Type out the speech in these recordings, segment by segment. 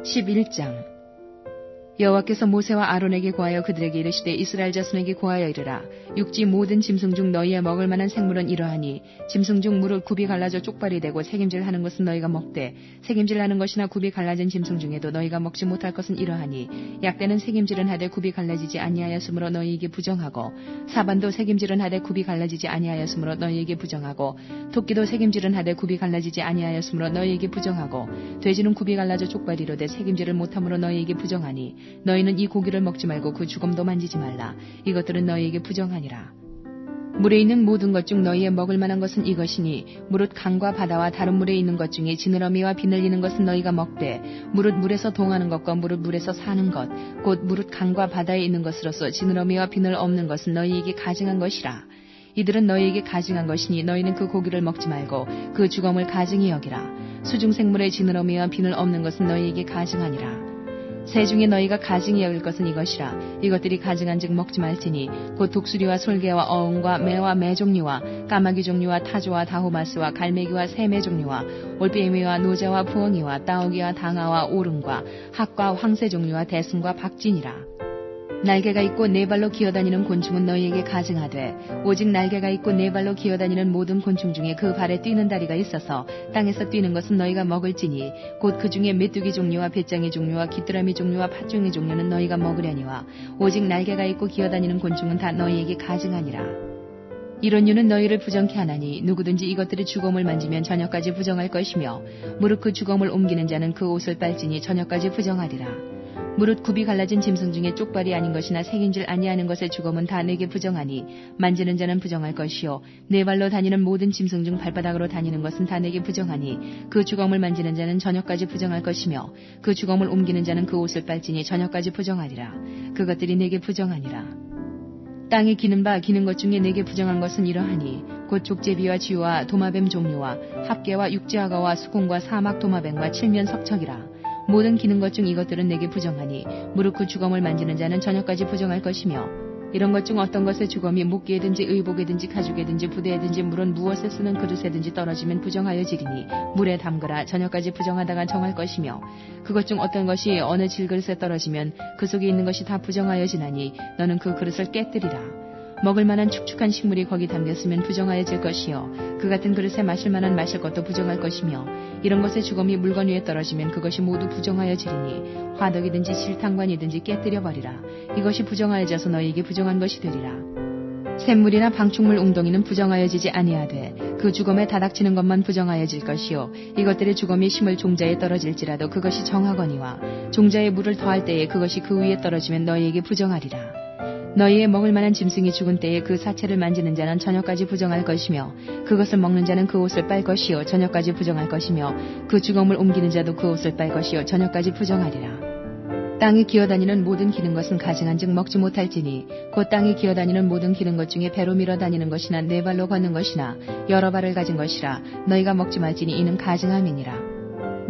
11장 여호와께서 모세와 아론에게 고하여 그들에게 이르시되 이스라엘 자손에게 고하여 이르라. 육지 모든 짐승 중 너희의 먹을 만한 생물은 이러하니 짐승 중 무릇 굽이 갈라져 쪽발이 되고 색임질하는 것은 너희가 먹되 색임질하는 것이나 굽이 갈라진 짐승 중에도 너희가 먹지 못할 것은 이러하니 약대는 색임질은 하되 굽이 갈라지지 아니하였으므로 너희에게 부정하고 사반도 색임질은 하되 굽이 갈라지지 아니하였으므로 너희에게 부정하고 토끼도 색임질은 하되 굽이 갈라지지 아니하였으므로 너희에게 부정하고 돼지는 굽이 갈라져 쪽발이로되 색임질을 못함으로 너희에게 부정하니 너희는 이 고기를 먹지 말고 그 주검도 만지지 말라. 이것들은 너희에게 부정하니라. 물에 있는 모든 것 중 너희의 먹을 만한 것은 이것이니 무릇 강과 바다와 다른 물에 있는 것 중에 지느러미와 비늘리는 것은 너희가 먹되 무릇 물에서 동하는 것과 무릇 물에서 사는 것 곧 무릇 강과 바다에 있는 것으로서 지느러미와 비늘 없는 것은 너희에게 가증한 것이라. 이들은 너희에게 가증한 것이니 너희는 그 고기를 먹지 말고 그 주검을 가증히 여기라. 수중생물의 지느러미와 비늘 없는 것은 너희에게 가증하니라. 새 중에 너희가 가증히 여길 것은 이것이라. 이것들이 가증한즉 먹지 말지니 곧 독수리와 솔개와 어흥과 매와 매 종류와 까마귀 종류와 타조와 다호마스와 갈매기와 새매 종류와 올빼미와 노자와 부엉이와 따오기와 당아와 오름과 학과 황새 종류와 대승과 박진이라. 날개가 있고 네 발로 기어다니는 곤충은 너희에게 가증하되 오직 날개가 있고 네 발로 기어다니는 모든 곤충 중에 그 발에 뛰는 다리가 있어서 땅에서 뛰는 것은 너희가 먹을지니 곧 그 중에 메뚜기 종류와 배짱이 종류와 귀뚜라미 종류와 팥종이 종류는 너희가 먹으려니와 오직 날개가 있고 기어다니는 곤충은 다 너희에게 가증하니라. 이런 유는 너희를 부정케 하나니 누구든지 이것들의 주검을 만지면 저녁까지 부정할 것이며 무릇 그 주검을 옮기는 자는 그 옷을 빨지니 저녁까지 부정하리라. 무릇 굽이 갈라진 짐승 중에 쪽발이 아닌 것이나 색인질 아니하는 것의 주검은 다 내게 부정하니 만지는 자는 부정할 것이요 네 발로 다니는 모든 짐승 중 발바닥으로 다니는 것은 다 내게 부정하니 그 주검을 만지는 자는 저녁까지 부정할 것이며 그 주검을 옮기는 자는 그 옷을 빨지니 저녁까지 부정하리라. 그것들이 내게 부정하니라. 땅에 기는 바 기는 것 중에 내게 부정한 것은 이러하니 곧 족제비와 쥐와 도마뱀 종류와 합개와 육지악어와 수공과 사막 도마뱀과 칠면 석척이라. 모든 기는 것 중 이것들은 내게 부정하니 무릇 그 주검을 만지는 자는 저녁까지 부정할 것이며 이런 것 중 어떤 것의 주검이 목기에든지 의복에든지 가죽에든지 부대에든지 물은 무엇에 쓰는 그릇에든지 떨어지면 부정하여지리니 물에 담그라. 저녁까지 부정하다가 정할 것이며 그것 중 어떤 것이 어느 질그릇에 떨어지면 그 속에 있는 것이 다 부정하여지나니 너는 그 그릇을 깨뜨리라. 먹을 만한 축축한 식물이 거기 담겼으면 부정하여질 것이요 그 같은 그릇에 마실 만한 마실 것도 부정할 것이며 이런 것의 주검이 물건 위에 떨어지면 그것이 모두 부정하여지리니 화덕이든지 실탕관이든지 깨뜨려버리라. 이것이 부정하여져서 너희에게 부정한 것이 되리라. 샘물이나 방충물 웅덩이는 부정하여지지 아니하되 그 주검에 다닥치는 것만 부정하여질 것이요 이것들의 주검이 심을 종자에 떨어질지라도 그것이 정하거니와 종자에 물을 더할 때에 그것이 그 위에 떨어지면 너희에게 부정하리라. 너희의 먹을 만한 짐승이 죽은 때에 그 사체를 만지는 자는 저녁까지 부정할 것이며 그것을 먹는 자는 그 옷을 빨 것이요 저녁까지 부정할 것이며 그 주검을 옮기는 자도 그 옷을 빨 것이요 저녁까지 부정하리라. 땅에 기어다니는 모든 기는 것은 가증한즉 먹지 못할지니 곧 땅에 기어다니는 모든 기는 것 중에 배로 밀어 다니는 것이나 네 발로 걷는 것이나 여러 발을 가진 것이라 너희가 먹지 말지니 이는 가증함이니라.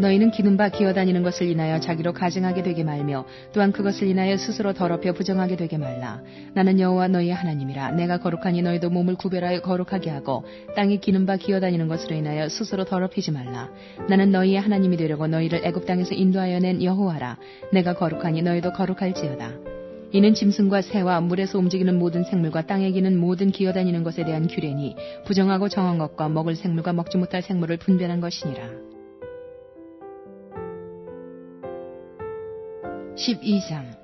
너희는 기는 바 기어다니는 것을 인하여 자기로 가증하게 되게 말며 또한 그것을 인하여 스스로 더럽혀 부정하게 되게 말라. 나는 여호와 너희의 하나님이라. 내가 거룩하니 너희도 몸을 구별하여 거룩하게 하고 땅에 기는 바 기어다니는 것으로 인하여 스스로 더럽히지 말라. 나는 너희의 하나님이 되려고 너희를 애굽 땅에서 인도하여 낸 여호와라. 내가 거룩하니 너희도 거룩할지어다. 이는 짐승과 새와 물에서 움직이는 모든 생물과 땅에 기는 모든 기어다니는 것에 대한 규례니 부정하고 정한 것과 먹을 생물과 먹지 못할 생물을 분별한 것이니라. 12장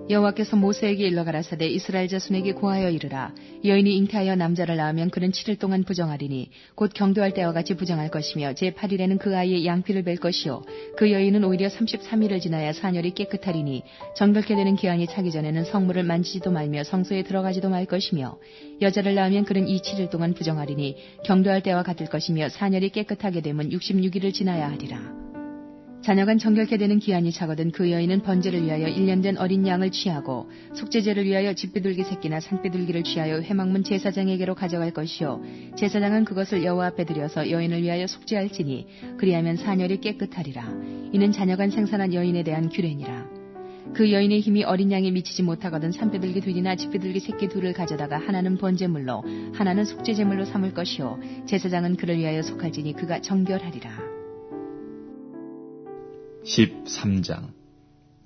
여호와께서 모세에게 일러 가라사대 이스라엘 자손에게 고하여 이르라. 여인이 잉태하여 남자를 낳으면 그는 7일 동안 부정하리니 곧 경도할 때와 같이 부정할 것이며 제8일에는 그 아이의 양피를 뵐 것이요 그 여인은 오히려 33일을 지나야 사녀리 깨끗하리니 정결케 되는 기한이 차기 전에는 성물을 만지지도 말며 성소에 들어가지도 말 것이며 여자를 낳으면 그는 이 7일 동안 부정하리니 경도할 때와 같을 것이며 사녀리 깨끗하게 되면 66일을 지나야 하리라. 자녀간 정결케 되는 기한이 차거든 그 여인은 번제를 위하여 1년 된 어린 양을 취하고 속죄제를 위하여 집비둘기 새끼나 산비둘기를 취하여 회막문 제사장에게로 가져갈 것이요 제사장은 그것을 여호와 앞에 드려서 여인을 위하여 속죄할지니 그리하면 사녀리 깨끗하리라. 이는 자녀간 생산한 여인에 대한 규례니라. 그 여인의 힘이 어린 양에 미치지 못하거든 산비둘기 둘이나 집비둘기 새끼 둘을 가져다가 하나는 번제물로 하나는 속죄제물로 삼을 것이요 제사장은 그를 위하여 속할지니 그가 정결하리라. 13장.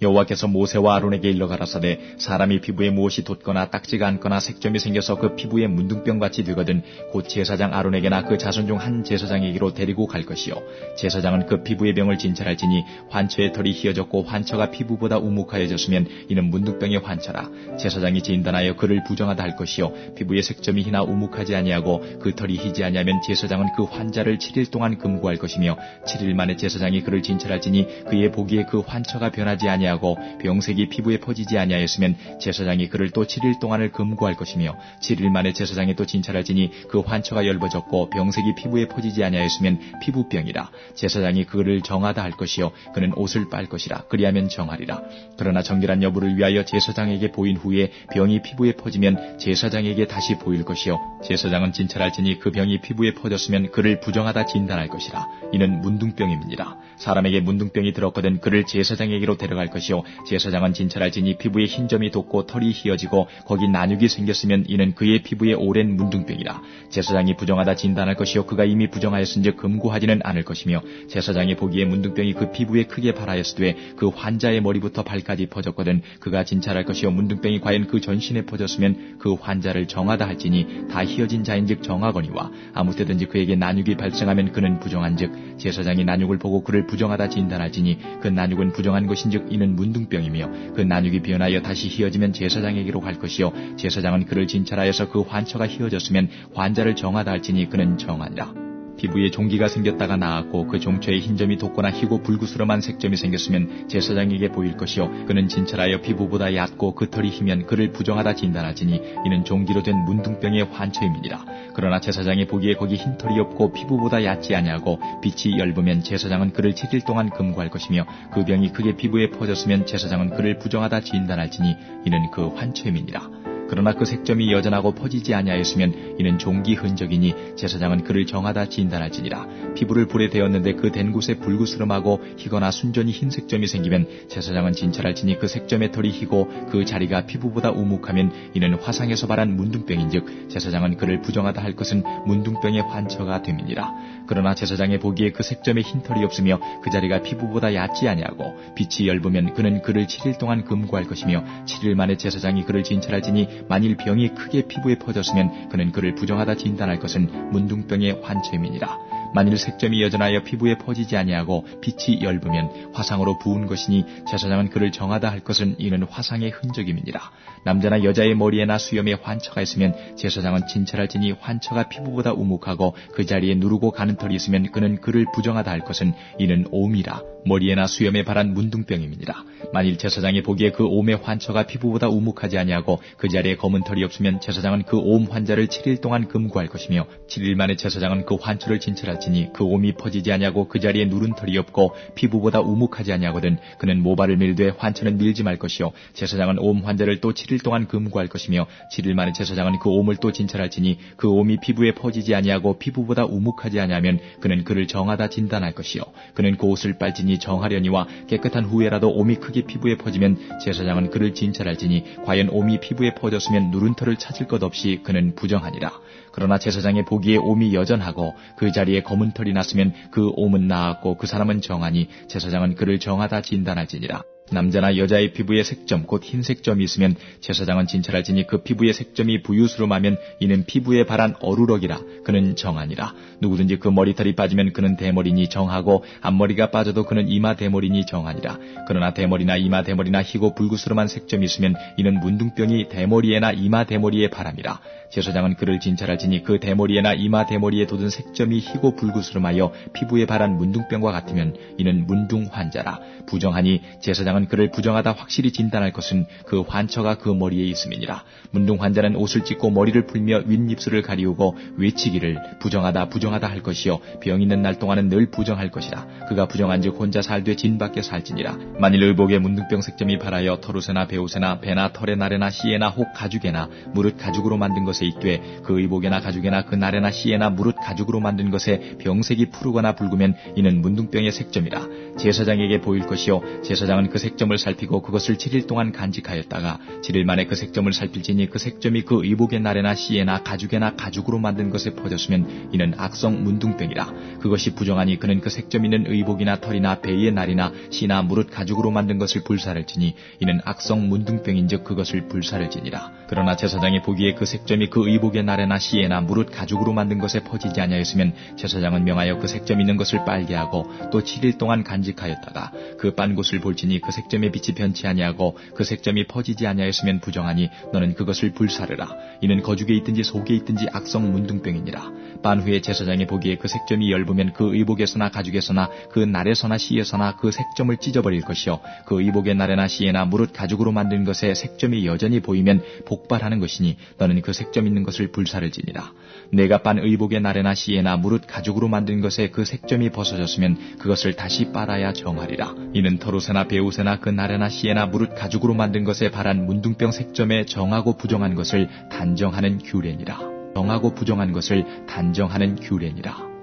여호와께서 모세와 아론에게 일러 가라사대 사람이 피부에 무엇이 돋거나 딱지가 않거나 색점이 생겨서 그 피부에 문둥병같이 되거든 곧 제사장 아론에게나 그 자손 중 한 제사장에게로 데리고 갈 것이요 제사장은 그 피부의 병을 진찰할지니 환처의 털이 휘어졌고 환처가 피부보다 우묵하여졌으면 이는 문둥병의 환처라. 제사장이 진단하여 그를 부정하다 할 것이요 피부에 색점이 희나 우묵하지 아니하고 그 털이 희지 아니하면 제사장은 그 환자를 7일 동안 금고할 것이며 7일 만에 제사장이 그를 진찰할지니 그의 보기에 그 환처가 변하지 아니하고 병색이 피부에 퍼지지 아니하였으면 제사장이 그를 또 7일 동안을 금고할 것이며 7일 만에 제사장이 또 진찰할지니 그 환처가 엷어졌고 병색이 피부에 퍼지지 아니하였으면 피부병이라. 제사장이 그를 정하다 할 것이요 그는 옷을 빨 것이라. 그리하면 정하리라. 그러나 정결한 여부를 위하여 제사장에게 보인 후에 병이 피부에 퍼지면 제사장에게 다시 보일 것이요 제사장은 진찰할지니 그 병이 피부에 퍼졌으면 그를 부정하다 진단할 것이라. 이는 문둥병임이니라. 사람에게 문둥병이 들었거든 그를 제사장에게로 데려갈 것이요 제사장은 진찰할지니 피부에 흰 점이 돋고 털이 휘어지고 거기 난육이 생겼으면 이는 그의 피부에 오랜 문둥병이라. 제사장이 부정하다 진단할 것이요 그가 이미 부정하였은즉 금고하지는 않을 것이며 제사장이 보기에 문둥병이 그 피부에 크게 발하였으되 그 환자의 머리부터 발까지 퍼졌거든 그가 진찰할 것이요 문둥병이 과연 그 전신에 퍼졌으면 그 환자를 정하다 할지니 다 휘어진 자인즉 정하거니와 아무 때든지 그에게 난육이 발생하면 그는 부정한즉 제사장이 난육을 보고 그를 부정하다 진단할지니 그 난육은 부정한 것인즉 이는 문둥병이며 그 난육이 변하여 다시 휘어지면 제사장에게로 갈 것이요 제사장은 그를 진찰하여서 그 환처가 휘어졌으면 환자를 정하다 할지니 그는 정하니라. 피부에 종기가 생겼다가 나았고 그 종초에 흰점이 돋거나 희고 불구스름한 색점이 생겼으면 제사장에게 보일 것이요 그는 진찰하여 피부보다 얕고 그 털이 희면 그를 부정하다 진단하지니 이는 종기로 된 문둥병의 환처임이니라. 그러나 제사장이 보기에 거기 흰 털이 없고 피부보다 얕지 아니하고 빛이 엷으면 제사장은 그를 7일 동안 금고할 것이며 그 병이 크게 피부에 퍼졌으면 제사장은 그를 부정하다 진단할지니 이는 그 환처임이니라. 그러나 그 색점이 여전하고 퍼지지 아니하였으면 이는 종기 흔적이니 제사장은 그를 정하다 진단할지니라. 피부를 불에 대었는데 그 댄 곳에 불구스름하고 희거나 순전히 흰 색점이 생기면 제사장은 진찰할지니 그 색점의 털이 희고 그 자리가 피부보다 우묵하면 이는 화상에서 발한 문둥병인즉 제사장은 그를 부정하다 할 것은 문둥병의 환처가 됨이니라. 그러나 제사장의 보기에 그 색점에 흰 털이 없으며 그 자리가 피부보다 얕지 아니하고 빛이 엷으면 그는 그를 7일 동안 금고할 것이며 7일 만에 제사장이 그를 진찰할지니 만일 병이 크게 피부에 퍼졌으면 그는 그를 부정하다 진단할 것은 문둥병의 환처임이니라. 만일 색점이 여전하여 피부에 퍼지지 아니하고 빛이 엷으면 화상으로 부은 것이니 제사장은 그를 정하다 할 것은 이는 화상의 흔적임이니라. 남자나 여자의 머리에나 수염에 환처가 있으면 제사장은 진찰할지니 환처가 피부보다 우묵하고 그 자리에 누르고 가는 털이 있으면 그는 그를 부정하다 할 것은 이는 옴이라. 머리에나 수염에 발한 문둥병임이니라. 만일 제사장이 보기에 그 옴의 환처가 피부보다 우묵하지 아니하고 그 자리에 검은 털이 없으면 제사장은 그 옴 환자를 7일 동안 금고할 것이며 7일 만에 제사장은 그 환처를 진찰할지니 그 옴이 퍼지지 아니하고 그 자리에 누른 털이 없고 피부보다 우묵하지 아니하거든 그는 모발을 밀되 환처는 밀지 말 것이요 제사장은 옴 환자를 또 7일 동안 금고할 것이며 7일 만에 제사장은 그 옴을 또 진찰할지니 그 옴이 피부에 퍼지지 아니하고 피부보다 우묵하지 아니하면 그는 그를 정하다 진단할 것이요 그는 그 옷을 빨지니 정하려니와 깨끗한 후에라도 옴이 크게 피부에 퍼지면 제사장은 그를 진찰할지니 과연 옴이 피부에 퍼졌으면 누른 털을 찾을 것 없이 그는 부정하니라. 그러나 제사장의 보기에 옴이 여전하고 그 자리에 검은 털이 났으면 그 옴은 나았고 그 사람은 정하니 제사장은 그를 정하다 진단할지니라. 남자나 여자의 피부에 색점 곧 흰색점이 있으면 제사장은 진찰할지니 그 피부의 색점이 부유스름하면 이는 피부에 발한 어루럭이라. 그는 정하니라. 누구든지 그 머리털이 빠지면 그는 대머리니 정하고 앞머리가 빠져도 그는 이마 대머리니 정하니라. 그러나 대머리나 이마 대머리나 희고 불구스름한 색점이 있으면 이는 문둥병이 대머리에나 이마 대머리에 바람이라. 제사장은 그를 진찰할지니 그 대머리에나 이마 대머리에 돋은 색점이 희고 불구스름하여 피부에 발한 문둥병과 같으면 이는 문둥 환자라. 부정하니 제사장은 그를 부정하다 확실히 진단할 것은 그 환처가 그 머리에 있음이니라. 문둥 환자는 옷을 찢고 머리를 풀며 윗입술을 가리우고 외치기를 부정하다 부정하다 할 것이요 병 있는 날 동안은 늘 부정할 것이라. 그가 부정한즉 혼자 살되 진 밖에 살지니라. 만일 의복에 문둥병 색점이 발하여 털옷에나 베옷에나 배나 털의 날에나 씨에나 혹 가죽에나 무릇 가죽으로 만든 것에 있되 그 의복에나 가죽에나 그 날에나 씨에나 무릇 가죽으로 만든 것에 병색이 푸르거나 붉으면 이는 문둥병의 색점이라. 제사장에게 보일 것이요 제사장은 그 색점을 살피고 그것을 7일 동안 간직하였다가 7일 만에 그 색점을 살필지니 그 색점이 그 의복의 날에나 씨에나 가죽에나 가죽으로 만든 것에 퍼졌으면 이는 악성 문둥병이라. 그것이 부정하니 그는 그 색점 있는 의복이나 털이나 베이의 날이나 씨나 무릇 가죽으로 만든 것을 불사를지니 이는 악성 문둥병인즉 그것을 불사를지니라. 그러나 제사장이 보기에 그 색점이 그 의복의 날에나 씨에나 무릇 가죽으로 만든 것에 퍼지지 아니하였으면 제사장은 명하여 그 색점 있는 것을 빨게 하고 또 7일 동안 간직하였다가 그 빤 곳을 볼지니 그 색점의 빛이 변치 아니하고 그 색점이 퍼지지 아니하였으면 부정하니 너는 그것을 불사르라. 이는 거죽에 있든지 속에 있든지 악성 문둥병이니라. 빤 후에 제사장이 보기에 그 색점이 엷으면 그 의복에서나 가죽에서나 그 날에서나 씨에서나 그 색점을 찢어버릴 것이요 그 의복의 날에나 씨에나 무릇 가죽으로 만든 것에 색점이 여전히 보이면 복발하는 것이니 너는 그 색점 있는 것을 불사를지니라. 내가 빤 의복의 날에나 씨에나 무릇 가죽으로 만든 것에 그 색점이 벗어졌으면 그것을 다시 빨아야 정하리라. 이는 털옷에나 베옷에나 그 날에나 씨에나 무릇 가죽으로 만든 것에 발한 문둥병 색점에 정하고 부정한 것을 단정하는 규례니라. 정하고 부정한 것을 단정하는 규례니라.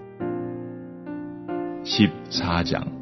14장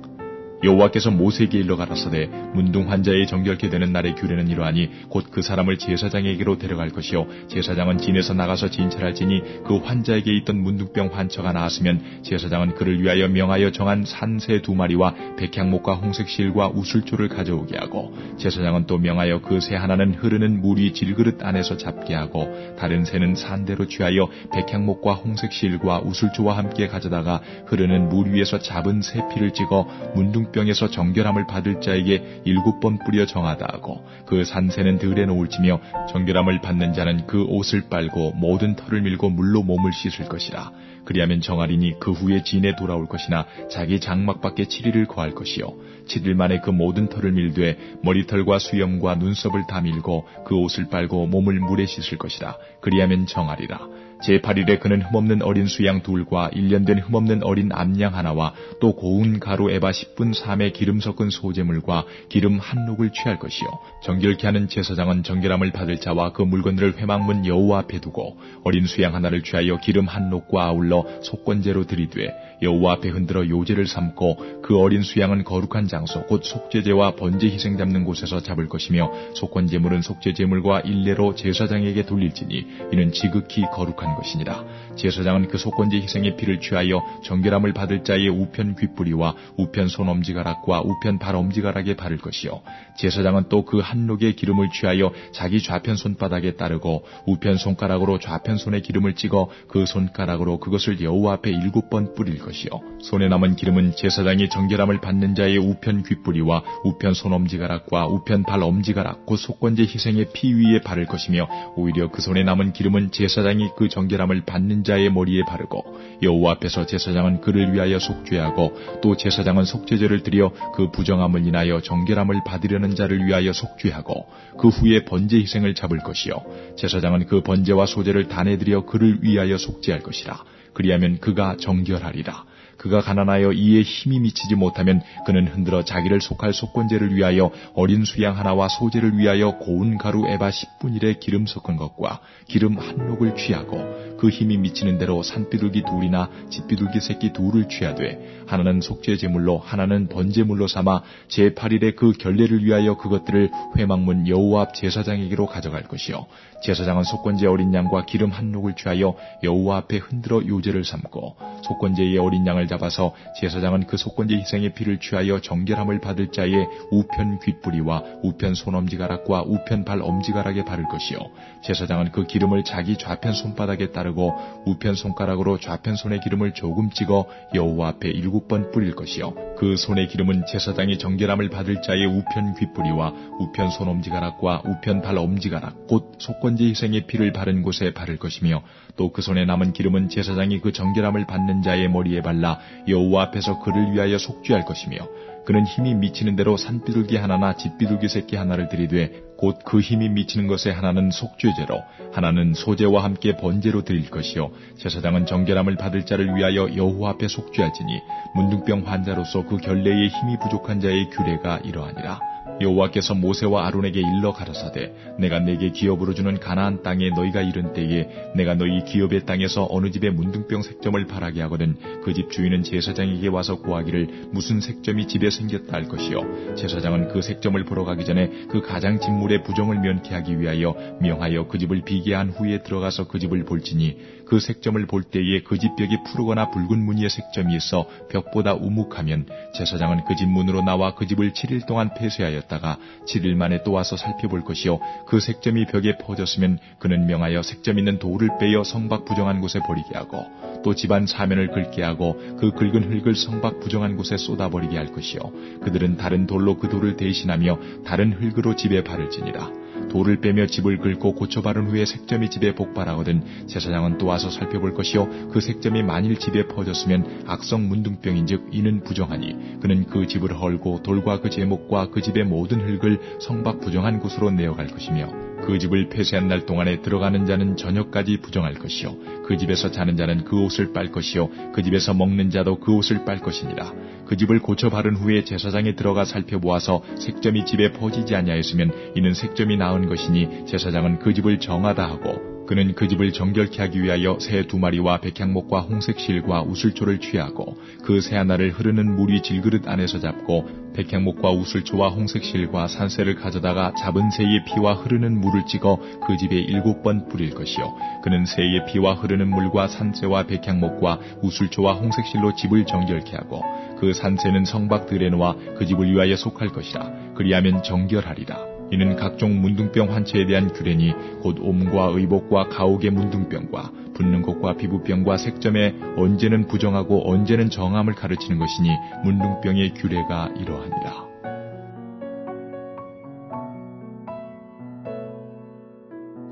여호와께서 모세에게 일러 가라사대 문둥 환자의 정결케 되는 날의 규례는 이러하니 곧 그 사람을 제사장에게로 데려갈 것이요 제사장은 진에서 나가서 진찰할지니 그 환자에게 있던 문둥병 환처가 나았으면 제사장은 그를 위하여 명하여 정한 산새 2마리와 백향목과 홍색실과 우슬초를 가져오게 하고 제사장은 또 명하여 그 새 하나는 흐르는 물이 질그릇 안에서 잡게 하고 다른 새는 산대로 취하여 백향목과 홍색실과 우슬초와 함께 가져다가 흐르는 물 위에서 잡은 새 피를 찍어 문둥병에서 정결함을 받을 자에게 7번 뿌려 정하다 하고 그 산새는 들에 놓을지며 정결함을 받는 자는 그 옷을 빨고 모든 털을 밀고 물로 몸을 씻을 것이라. 그리하면 정하리니 그 후에 진에 돌아올 것이나 자기 장막 밖에 7일을 거할 것이요 7일 만에 그 모든 털을 밀되 머리털과 수염과 눈썹을 다 밀고 그 옷을 빨고 몸을 물에 씻을 것이라. 그리하면 정하리라. 제8일에 그는 흠없는 어린 수양 2과 1년 된 흠없는 어린 암양 하나와 또 고운 가루 에바 10분 3에 기름 섞은 소재물과 기름 한 녹을 취할 것이요 정결케 하는 제사장은 정결함을 받을 자와 그 물건들을 회막문 여호와 앞에 두고 어린 수양 하나를 취하여 기름 한 녹과 아울러 속건제로 들이되 여호와 앞에 흔들어 요제를 삼고 그 어린 수양은 거룩한 장소 곧 속죄제와 번제 희생 잡는 곳에서 잡을 것이며 속건제물은 속죄제물과 일례로 제사장에게 돌릴지니 이는 지극히 거룩한 것이니라. 제사장은 그 속건제 희생의 피를 취하여 정결함을 받을 자의 우편 귓뿌리와 우편 손 엄지가락과 우편 발 엄지가락에 바를 것이요 제사장은 또 그 한녹의 기름을 취하여 자기 좌편 손바닥에 따르고 우편 손가락으로 좌편 손에 기름을 찍어 그 손가락으로 그것을 여호와 앞에 7번 뿌릴 것이요 손에 남은 기름은 제사장이 정결함을 받는 자의 우편 귓뿌리와 우편 손 엄지가락과 우편 발 엄지가락 곧 속건제 희생의 피 위에 바를 것이며 오히려 그 손에 남은 기름은 제사장이 그 정결함을 받는 자의 머리에 바르고 여호와 앞에서 제사장은 그를 위하여 속죄하고 또 제사장은 속죄제를 드려 그 부정함을 인하여 정결함을 받으려는 자를 위하여 속죄하고 그 후에 번제 희생을 잡을 것이요 제사장은 그 번제와 소제를 단에드려 그를 위하여 속죄할 것이라. 그리하면 그가 정결하리라. 그가 가난하여 이에 힘이 미치지 못하면 그는 흔들어 자기를 속할 속건제를 위하여 어린 수양 하나와 소제를 위하여 고운 가루 에바 10분일에 기름 섞은 것과 기름 한 녹을 취하고 그 힘이 미치는 대로 산비둘기 2이나 짖비둘기 새끼 2를 취하되 하나는 속죄제물로 하나는 번제물로 삼아 제8일에 그 결례를 위하여 그것들을 회막문 여호와 앞 제사장에게로 가져갈 것이요 제사장은 속건제 어린 양과 기름 한 녹을 취하여 여호와 앞에 흔들어 요제를 삼고 속건제의 어린 양을 잡아서 제사장은 그 속건제 희생의 피를 취하여 정결함을 받을 자의 우편 귓뿌리와 우편 손 엄지가락과 우편 발 엄지가락에 바를 것이요 제사장은 그 기름을 자기 좌편 손바닥에 따르고 우편 손가락으로 좌편 손의 기름을 조금 찍어 여호와 앞에 7번 뿌릴 것이요 그 손의 기름은 제사장이 정결함을 받을 자의 우편 귓뿌리와 우편 손 엄지가락과 우편 발 엄지가락 곧 속건제 희생의 피를 바른 곳에 바를 것이며 또 그 손에 남은 기름은 제사장이 그 정결함을 받는 자의 머리에 발라 여호와 앞에서 그를 위하여 속죄할 것이며 그는 힘이 미치는 대로 산비둘기 하나나 짖비둘기 새끼 하나를 들이되 곧 그 힘이 미치는 것에 하나는 속죄제로 하나는 소제와 함께 번제로 드릴 것이요 제사장은 정결함을 받을 자를 위하여 여호와 앞에 속죄하지니 문둥병 환자로서 그 결례에 힘이 부족한 자의 규례가 이러하니라. 여호와께서 모세와 아론에게 일러 가라사대 내가 내게 기업으로 주는 가나안 땅에 너희가 이른 때에 내가 너희 기업의 땅에서 어느 집에 문둥병 색점을 바라게 하거든 그 집 주인은 제사장에게 와서 고하기를 무슨 색점이 집에 생겼다 할 것이요 제사장은 그 색점을 보러 가기 전에 그 가장 진물의 부정을 면케하기 위하여 명하여 그 집을 비게 한 후에 들어가서 그 집을 볼지니 그 색점을 볼 때에 그 집 벽이 푸르거나 붉은 무늬의 색점이 있어 벽보다 우묵하면 제사장은 그 집 문으로 나와 그 집을 7일 동안 폐쇄하였다가 7일 만에 또 와서 살펴볼 것이요 그 색점이 벽에 퍼졌으면 그는 명하여 색점 있는 돌을 빼어 성박 부정한 곳에 버리게 하고 또 집안 사면을 긁게 하고 그 긁은 흙을 성박 부정한 곳에 쏟아버리게 할 것이요 그들은 다른 돌로 그 돌을 대신하며 다른 흙으로 집에 바를지니라. 돌을 빼며 집을 긁고 고쳐 바른 후에 색점이 집에 복발하거든 제사장은 또 와서 살펴볼 것이요 그 색점이 만일 집에 퍼졌으면 악성 문둥병인즉 이는 부정하니 그는 그 집을 헐고 돌과 그 제목과 그 집의 모든 흙을 성박 부정한 곳으로 내어갈 것이며 그 집을 폐쇄한 날 동안에 들어가는 자는 저녁까지 부정할 것이요 그 집에서 자는 자는 그 옷을 빨 것이요 그 집에서 먹는 자도 그 옷을 빨 것이니라. 그 집을 고쳐 바른 후에 제사장이 들어가 살펴보아서 색점이 집에 퍼지지 아니하였으면 이는 색점이 나은 것이니 제사장은 그 집을 정하다 하고 그는 그 집을 정결케 하기 위하여 새 2마리와 백향목과 홍색 실과 우슬초를 취하고 그 새 하나를 흐르는 물이 질그릇 안에서 잡고 백향목과 우슬초와 홍색 실과 산새를 가져다가 잡은 새의 피와 흐르는 물을 찍어 그 집에 7번 뿌릴 것이요 그는 새의 피와 흐르는 물과 산새와 백향목과 우슬초와 홍색 실로 집을 정결케 하고 그 산새는 성박들에 놓아 그 집을 위하여 속할 것이라. 그리하면 정결하리라. 이는 각종 문둥병 환체에 대한 규례니 곧 옴과 의복과 가옥의 문둥병과 붓는 것과 피부병과 색점에 언제는 부정하고 언제는 정함을 가르치는 것이니 문둥병의 규례가 이러하니라.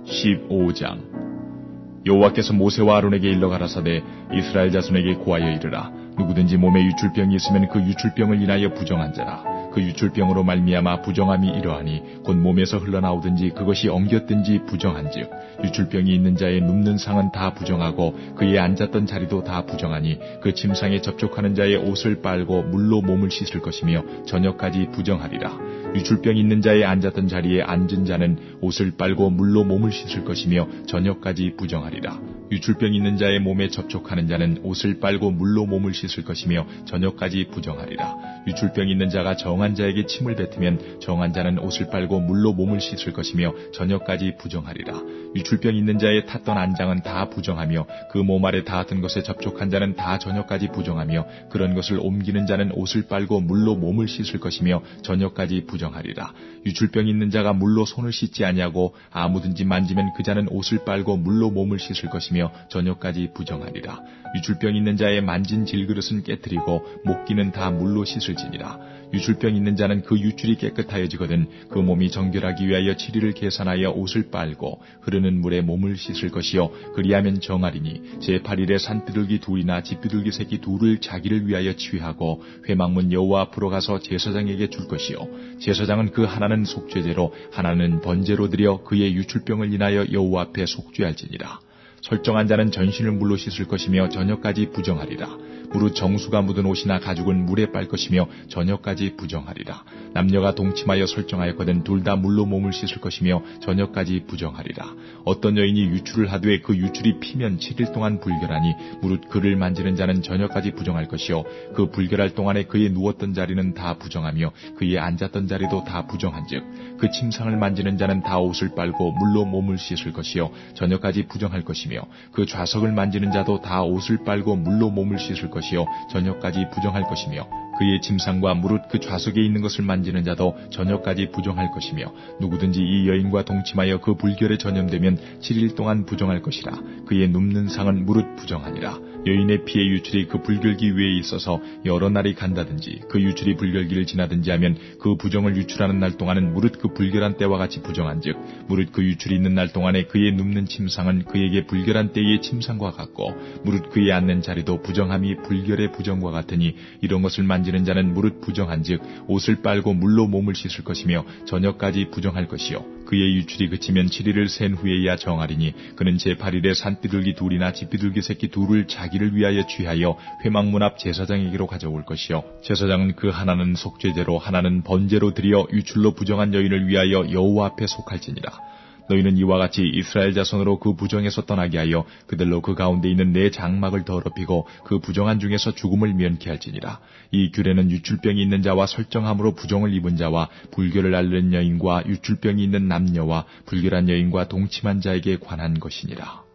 15장 여호와께서 모세와 아론에게 일러 가라사대 이스라엘 자손에게 고하여 이르라. 누구든지 몸에 유출병이 있으면 그 유출병을 인하여 부정한 자라. 그 유출병으로 말미암아 부정함이 이러하니 곧 몸에서 흘러나오든지 그것이 엉겼든지 부정한즉 유출병이 있는 자의 눕는 상은 다 부정하고 그의 앉았던 자리도 다 부정하니 그 침상에 접촉하는 자의 옷을 빨고 물로 몸을 씻을 것이며 저녁까지 부정하리라. 유출병 있는 자의 앉았던 자리에 앉은 자는 옷을 빨고 물로 몸을 씻을 것이며 저녁까지 부정하리라. 유출병 있는 자의 몸에 접촉하는 자는 옷을 빨고 물로 몸을 씻을 것이며 저녁까지 부정하리라. 유출병 있는 자가 정한 자에게 침을 뱉으면 정한 자는 옷을 빨고 물로 몸을 씻을 것이며 저녁까지 부정하리라. 유출병 있는 자의 탔던 안장은 다 부정하며 그 몸 아래 닿았던 것에 접촉한 자는 다 저녁까지 부정하며 그런 것을 옮기는 자는 옷을 빨고 물로 몸을 씻을 것이며 저녁까지 부정하리라. 유출병 있는 자가 물로 손을 씻지 아니하고 아무든지 만지면 그 자는 옷을 빨고 물로 몸을 씻을 것이며 저녁까지 부정하리라. 유출병 있는 자의 만진 질그릇은 깨뜨리고 목기는 다 물로 씻을지니라. 유출병 있는 자는 그 유출이 깨끗하여지거든 그 몸이 정결하기 위하여 7일을 계산하여 옷을 빨고 흐르는 물에 몸을 씻을 것이요 그리하면 정하리니 제8일에 산비둘기 둘이나 집비둘기 새끼 둘을 자기를 위하여 취하고 회막문 여호와 앞으로 가서 제사장에게 줄 것이요 제사장은 그 하나는 속죄제로 하나는 번제로 드려 그의 유출병을 인하여 여호와 앞에 속죄할지니라. 설정한 자는 전신을 물로 씻을 것이며 저녁까지 부정하리라. 무릇 정수가 묻은 옷이나 가죽은 물에 빨 것이며 저녁까지 부정하리라. 남녀가 동침하여 설정하였거든 둘 다 물로 몸을 씻을 것이며 저녁까지 부정하리라. 어떤 여인이 유출을 하되 그 유출이 피면 7일 동안 불결하니 무릇 그를 만지는 자는 저녁까지 부정할 것이요 그 불결할 동안에 그의 누웠던 자리는 다 부정하며 그의 앉았던 자리도 다 부정한즉 그 침상을 만지는 자는 다 옷을 빨고 물로 몸을 씻을 것이요 저녁까지 부정할 것이며 그 좌석을 만지는 자도 다 옷을 빨고 물로 몸을 씻을 것이요 저녁까지 부정할 것이며 그의 침상과 무릇 그 좌석에 있는 것을 만지는 자도 저녁까지 부정할 것이며 누구든지 이 여인과 동침하여 그 불결에 전염되면 7일 동안 부정할 것이라. 그의 눕는 상은 무릇 부정하니라. 여인의 피의 유출이 그 불결기 위에 있어서 여러 날이 간다든지 그 유출이 불결기를 지나든지 하면 그 부정을 유출하는 날 동안은 무릇 그 불결한 때와 같이 부정한즉 무릇 그 유출이 있는 날 동안에 그의 눕는 침상은 그에게 불결한 때의 침상과 같고 무릇 그의 앉는 자리도 부정함이 불결의 부정과 같으니 이런 것을 만지는 자는 무릇 부정한즉 옷을 빨고 물로 몸을 씻을 것이며 저녁까지 부정할 것이요 그의 유출이 그치면 7일을 센 후에야 정하리니 그는 제8일에 산비둘기 둘이나 집비둘기 새끼 둘을 자기를 위하여 취하여 회막문 앞 제사장에게로 가져올 것이요 제사장은 그 하나는 속죄제로 하나는 번제로 드려 유출로 부정한 여인을 위하여 여호와 앞에 속할지니라. 너희는 이와 같이 이스라엘 자손으로 그 부정에서 떠나게 하여 그들로 그 가운데 있는 내 장막을 더럽히고 그 부정한 중에서 죽음을 면케 할지니라. 이 규례는 유출병이 있는 자와 설정함으로 부정을 입은 자와 불결을 앓는 여인과 유출병이 있는 남녀와 불결한 여인과 동침한 자에게 관한 것이니라.